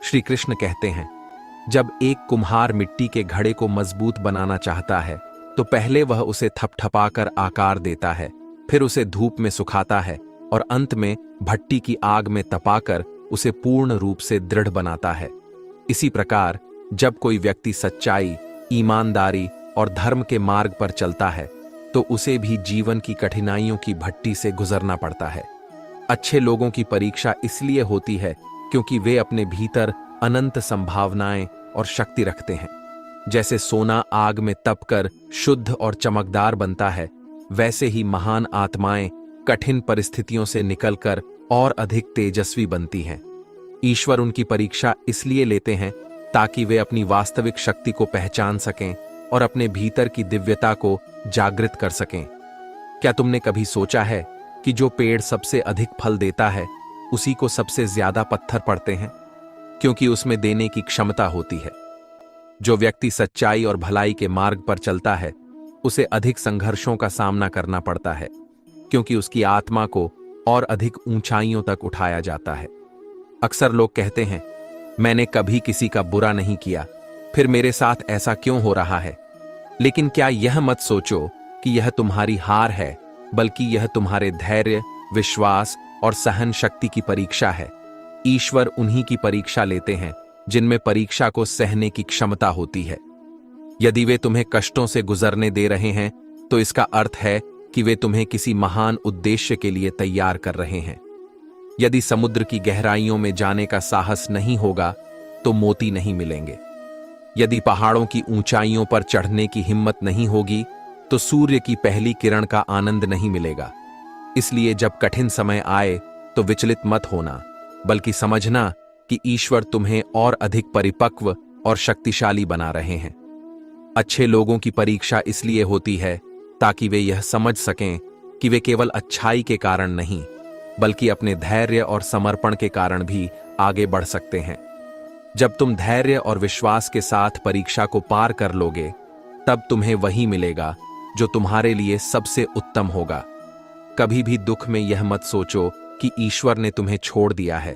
श्री कृष्ण कहते हैं, जब एक कुम्हार मिट्टी के घड़े को मजबूत बनाना चाहता है तो पहले वह उसे थपथपाकर आकार देता है, फिर उसे धूप में सुखाता है और अंत में भट्टी की आग में तपाकर उसे पूर्ण रूप से दृढ़ बनाता है। इसी प्रकार जब कोई व्यक्ति सच्चाई, ईमानदारी और धर्म के मार्ग पर चलता है तो उसे भी जीवन की कठिनाइयों की भट्टी से गुजरना पड़ता है। अच्छे लोगों की परीक्षा इसलिए होती है क्योंकि वे अपने भीतर अनंत संभावनाएं और शक्ति रखते हैं। जैसे सोना आग में तपकर शुद्ध और चमकदार बनता है, वैसे ही महान आत्माएं कठिन परिस्थितियों से निकलकर और अधिक तेजस्वी बनती हैं। ईश्वर उनकी परीक्षा इसलिए लेते हैं ताकि वे अपनी वास्तविक शक्ति को पहचान सकें और अपने भीतर की दिव्यता को जागृत कर सकें। क्या तुमने कभी सोचा है कि जो पेड़ सबसे अधिक फल देता है उसी को सबसे ज्यादा पत्थर पड़ते हैं? क्योंकि उसमें देने की क्षमता होती है। जो व्यक्ति सच्चाई और भलाई के मार्ग पर चलता है उसे अधिक संघर्षों का सामना करना पड़ता है, क्योंकि उसकी आत्मा को और अधिक ऊंचाइयों तक उठाया जाता है। अक्सर लोग कहते हैं, मैंने कभी किसी का बुरा नहीं किया, फिर मेरे साथ ऐसा क्यों हो रहा है? लेकिन क्या यह मत सोचो कि यह तुम्हारी हार है, बल्कि यह तुम्हारे धैर्य, विश्वास और सहन शक्ति की परीक्षा है। ईश्वर उन्हीं की परीक्षा लेते हैं जिनमें परीक्षा को सहने की क्षमता होती है। यदि वे तुम्हें कष्टों से गुजरने दे रहे हैं तो इसका अर्थ है कि वे तुम्हें किसी महान उद्देश्य के लिए तैयार कर रहे हैं। यदि समुद्र की गहराइयों में जाने का साहस नहीं होगा तो मोती नहीं मिलेंगे। यदि पहाड़ों की ऊंचाइयों पर चढ़ने की हिम्मत नहीं होगी तो सूर्य की पहली किरण का आनंद नहीं मिलेगा। इसलिए जब कठिन समय आए तो विचलित मत होना, बल्कि समझना कि ईश्वर तुम्हें और अधिक परिपक्व और शक्तिशाली बना रहे हैं। अच्छे लोगों की परीक्षा इसलिए होती है ताकि वे यह समझ सकें कि वे केवल अच्छाई के कारण नहीं, बल्कि अपने धैर्य और समर्पण के कारण भी आगे बढ़ सकते हैं। जब तुम धैर्य और विश्वास के साथ परीक्षा को पार कर लोगे, तब तुम्हें वही मिलेगा जो तुम्हारे लिए सबसे उत्तम होगा। कभी भी दुख में यह मत सोचो कि ईश्वर ने तुम्हें छोड़ दिया है।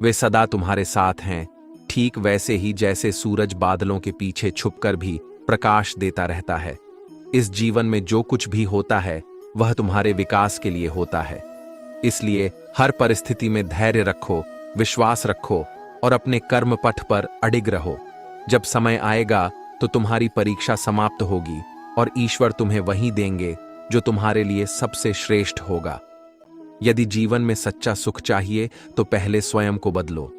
वे सदा तुम्हारे साथ हैं, ठीक वैसे ही जैसे सूरज बादलों के पीछे छुपकर भी प्रकाश देता रहता है। इस जीवन में जो कुछ भी होता है वह तुम्हारे विकास के लिए होता है। इसलिए हर परिस्थिति में धैर्य रखो, विश्वास रखो और अपने कर्म पथ पर अडिग रहो। जब समय आएगा तो तुम्हारी परीक्षा समाप्त होगी और ईश्वर तुम्हें वही देंगे जो तुम्हारे लिए सबसे श्रेष्ठ होगा। यदि जीवन में सच्चा सुख चाहिए तो पहले स्वयं को बदलो।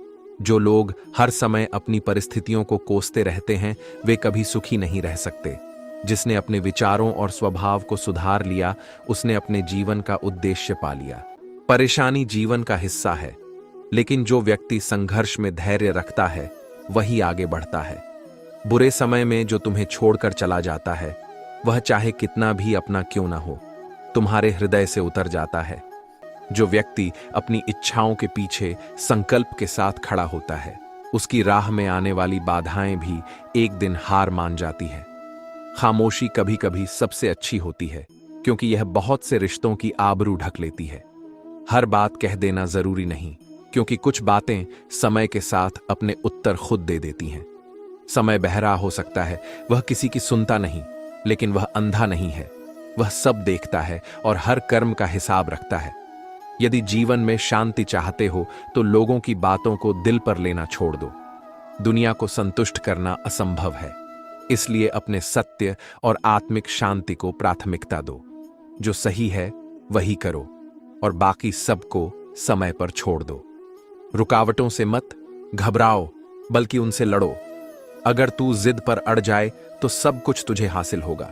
जो लोग हर समय अपनी परिस्थितियों को कोसते रहते हैं वे कभी सुखी नहीं रह सकते। जिसने अपने विचारों और स्वभाव को सुधार लिया उसने अपने जीवन का उद्देश्य पा लिया। परेशानी जीवन का हिस्सा है, लेकिन जो व्यक्ति संघर्ष में धैर्य रखता है वही आगे बढ़ता है। बुरे समय में जो तुम्हें छोड़कर चला जाता है वह चाहे कितना भी अपना क्यों ना हो, तुम्हारे हृदय से उतर जाता है। जो व्यक्ति अपनी इच्छाओं के पीछे संकल्प के साथ खड़ा होता है उसकी राह में आने वाली बाधाएं भी एक दिन हार मान जाती है। खामोशी कभी कभी सबसे अच्छी होती है, क्योंकि यह बहुत से रिश्तों की आबरू ढक लेती है। हर बात कह देना जरूरी नहीं, क्योंकि कुछ बातें समय के साथ अपने उत्तर खुद दे देती हैं। समय बहरा हो सकता है, वह किसी की सुनता नहीं, लेकिन वह अंधा नहीं है। वह सब देखता है और हर कर्म का हिसाब रखता है। यदि जीवन में शांति चाहते हो तो लोगों की बातों को दिल पर लेना छोड़ दो। दुनिया को संतुष्ट करना असंभव है, इसलिए अपने सत्य और आत्मिक शांति को प्राथमिकता दो। जो सही है वही करो और बाकी सबको समय पर छोड़ दो। रुकावटों से मत घबराओ, बल्कि उनसे लड़ो। अगर तू जिद पर अड़ जाए तो सब कुछ तुझे हासिल होगा।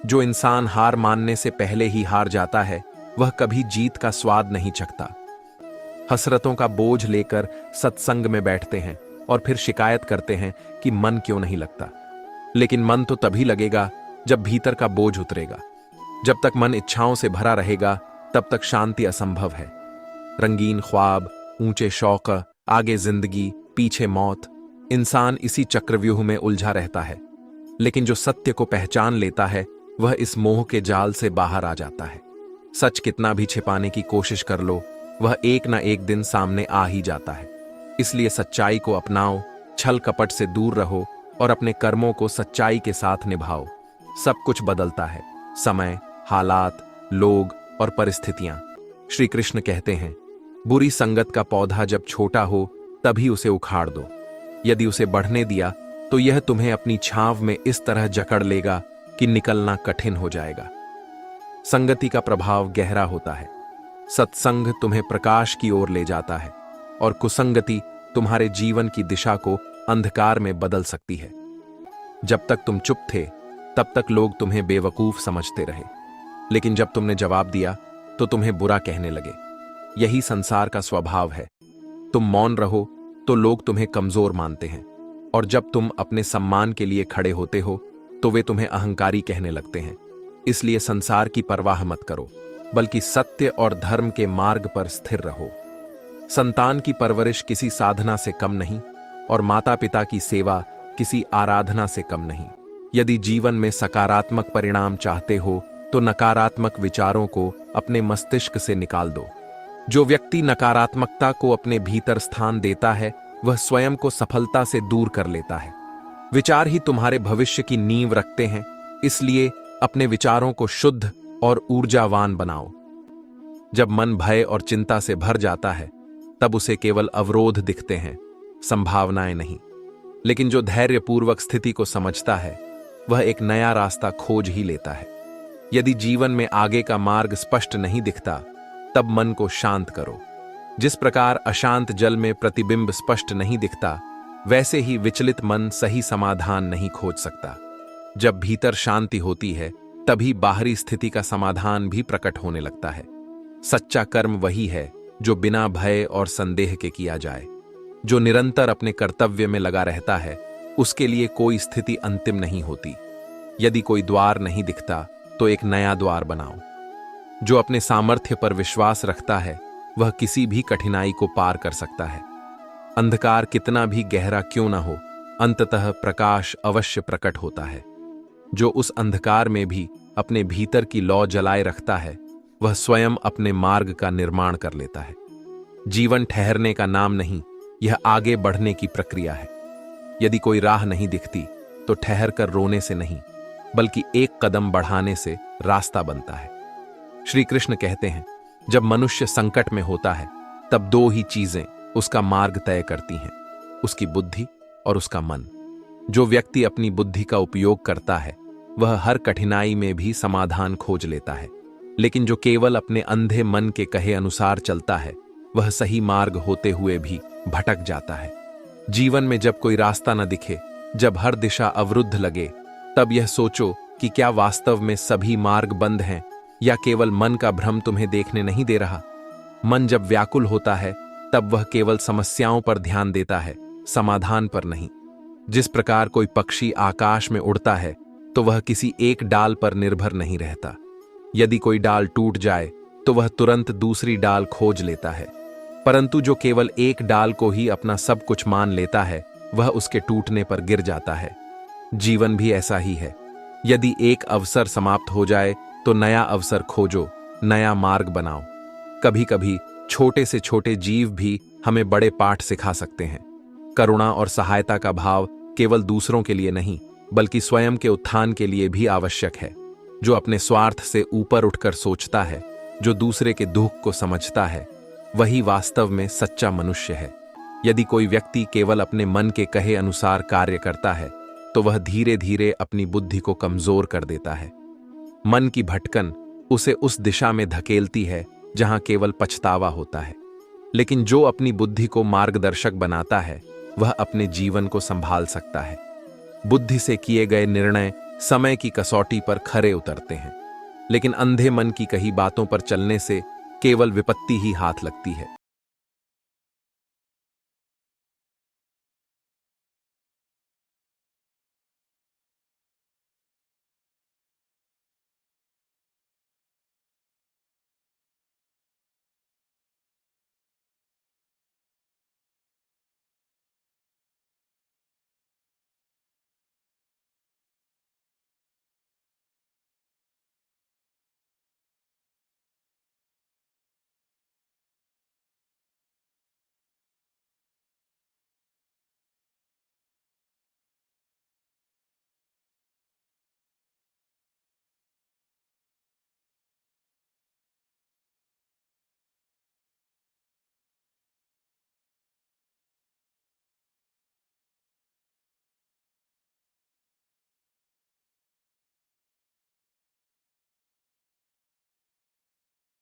जो इंसान हार मानने से पहले ही हार जाता है वह कभी जीत का स्वाद नहीं चखता। हसरतों का बोझ लेकर सत्संग में बैठते हैं और फिर शिकायत करते हैं कि मन क्यों नहीं लगता। लेकिन मन तो तभी लगेगा जब भीतर का बोझ उतरेगा। जब तक मन इच्छाओं से भरा रहेगा तब तक शांति असंभव है। रंगीन ख्वाब, ऊंचे शौक, आगे जिंदगी, पीछे मौत, इंसान इसी चक्रव्यूह में उलझा रहता है। लेकिन जो सत्य को पहचान लेता है वह इस मोह के जाल से बाहर आ जाता है। सच कितना भी छिपाने की कोशिश कर लो, वह एक ना एक दिन सामने आ ही जाता है। इसलिए सच्चाई को अपनाओ, छल कपट से दूर रहो और अपने कर्मों को सच्चाई के साथ निभाओ। सब कुछ बदलता है, समय, हालात, लोग और परिस्थितियां। श्री कृष्ण कहते हैं, बुरी संगत का पौधा जब छोटा हो तभी उसे उखाड़ दो। यदि उसे बढ़ने दिया तो यह तुम्हें अपनी छांव में इस तरह जकड़ लेगा कि निकलना कठिन हो जाएगा। संगति का प्रभाव गहरा होता है। सत्संग तुम्हें प्रकाश की ओर ले जाता है और कुसंगति तुम्हारे जीवन की दिशा को अंधकार में बदल सकती है। जब तक तुम चुप थे तब तक लोग तुम्हें बेवकूफ समझते रहे, लेकिन जब तुमने जवाब दिया तो तुम्हें बुरा कहने लगे। यही संसार का स्वभाव है। तुम मौन रहो तो लोग तुम्हें कमजोर मानते हैं, और जब तुम अपने सम्मान के लिए खड़े होते हो तो वे तुम्हें अहंकारी कहने लगते हैं। इसलिए संसार की परवाह मत करो, बल्कि सत्य और धर्म के मार्ग पर स्थिर रहो। संतान की परवरिश किसी साधना से कम नहीं और माता पिता की सेवा किसी आराधना से कम नहीं। यदि जीवन में सकारात्मक परिणाम चाहते हो तो नकारात्मक विचारों को अपने मस्तिष्क से निकाल दो। जो व्यक्ति नकारात्मकता को अपने भीतर स्थान देता है वह स्वयं को सफलता से दूर कर लेता है। विचार ही तुम्हारे भविष्य की नींव रखते हैं, इसलिए अपने विचारों को शुद्ध और ऊर्जावान बनाओ। जब मन भय और चिंता से भर जाता है तब उसे केवल अवरोध दिखते हैं, संभावनाएं नहीं। लेकिन जो धैर्यपूर्वक स्थिति को समझता है वह एक नया रास्ता खोज ही लेता है। यदि जीवन में आगे का मार्ग स्पष्ट नहीं दिखता तब मन को शांत करो। जिस प्रकार अशांत जल में प्रतिबिंब स्पष्ट नहीं दिखता, वैसे ही विचलित मन सही समाधान नहीं खोज सकता। जब भीतर शांति होती है तभी बाहरी स्थिति का समाधान भी प्रकट होने लगता है। सच्चा कर्म वही है जो बिना भय और संदेह के किया जाए। जो निरंतर अपने कर्तव्य में लगा रहता है उसके लिए कोई स्थिति अंतिम नहीं होती। यदि कोई द्वार नहीं दिखता तो एक नया द्वार बनाओ। जो अपने सामर्थ्य पर विश्वास रखता है वह किसी भी कठिनाई को पार कर सकता है। अंधकार कितना भी गहरा क्यों ना हो, अंततः प्रकाश अवश्य प्रकट होता है। जो उस अंधकार में भी अपने भीतर की लौ जलाए रखता है वह स्वयं अपने मार्ग का निर्माण कर लेता है। जीवन ठहरने का नाम नहीं, यह आगे बढ़ने की प्रक्रिया है। यदि कोई राह नहीं दिखती तो ठहर कर रोने से नहीं, बल्कि एक कदम बढ़ाने से रास्ता बनता है। श्री कृष्ण कहते हैं, जब मनुष्य संकट में होता है तब दो ही चीजें उसका मार्ग तय करती हैं, उसकी बुद्धि और उसका मन। जो व्यक्ति अपनी बुद्धि का उपयोग करता है वह हर कठिनाई में भी समाधान खोज लेता है, लेकिन जो केवल अपने अंधे मन के कहे अनुसार चलता है वह सही मार्ग होते हुए भी भटक जाता है। जीवन में जब कोई रास्ता न दिखे, जब हर दिशा अवरुद्ध लगे, तब यह सोचो कि क्या वास्तव में सभी मार्ग बंद हैं या केवल मन का भ्रम तुम्हें देखने नहीं दे रहा। मन जब व्याकुल होता है तब वह केवल समस्याओं पर ध्यान देता है, समाधान पर नहीं। जिस प्रकार कोई पक्षी आकाश में उड़ता है तो वह किसी एक डाल पर निर्भर नहीं रहता। यदि कोई डाल टूट जाए तो वह तुरंत दूसरी डाल खोज लेता है, परंतु जो केवल एक डाल को ही अपना सब कुछ मान लेता है वह उसके टूटने पर गिर जाता है। जीवन भी ऐसा ही है। यदि एक अवसर समाप्त हो जाए तो नया अवसर खोजो, नया मार्ग बनाओ। कभी कभी छोटे से छोटे जीव भी हमें बड़े पाठ सिखा सकते हैं। करुणा और सहायता का भाव केवल दूसरों के लिए नहीं बल्कि स्वयं के उत्थान के लिए भी आवश्यक है। जो अपने स्वार्थ से ऊपर उठकर सोचता है, जो दूसरे के दुख को समझता है, वही वास्तव में सच्चा मनुष्य है। यदि कोई व्यक्ति केवल अपने मन के कहे अनुसार कार्य करता है तो वह धीरे धीरे अपनी बुद्धि को कमजोर कर देता है। मन की भटकन उसे उस दिशा में धकेलती है जहां केवल पछतावा होता है, लेकिन जो अपनी बुद्धि को मार्गदर्शक बनाता है वह अपने जीवन को संभाल सकता है। बुद्धि से किए गए निर्णय समय की कसौटी पर खरे उतरते हैं, लेकिन अंधे मन की कही बातों पर चलने से केवल विपत्ति ही हाथ लगती है।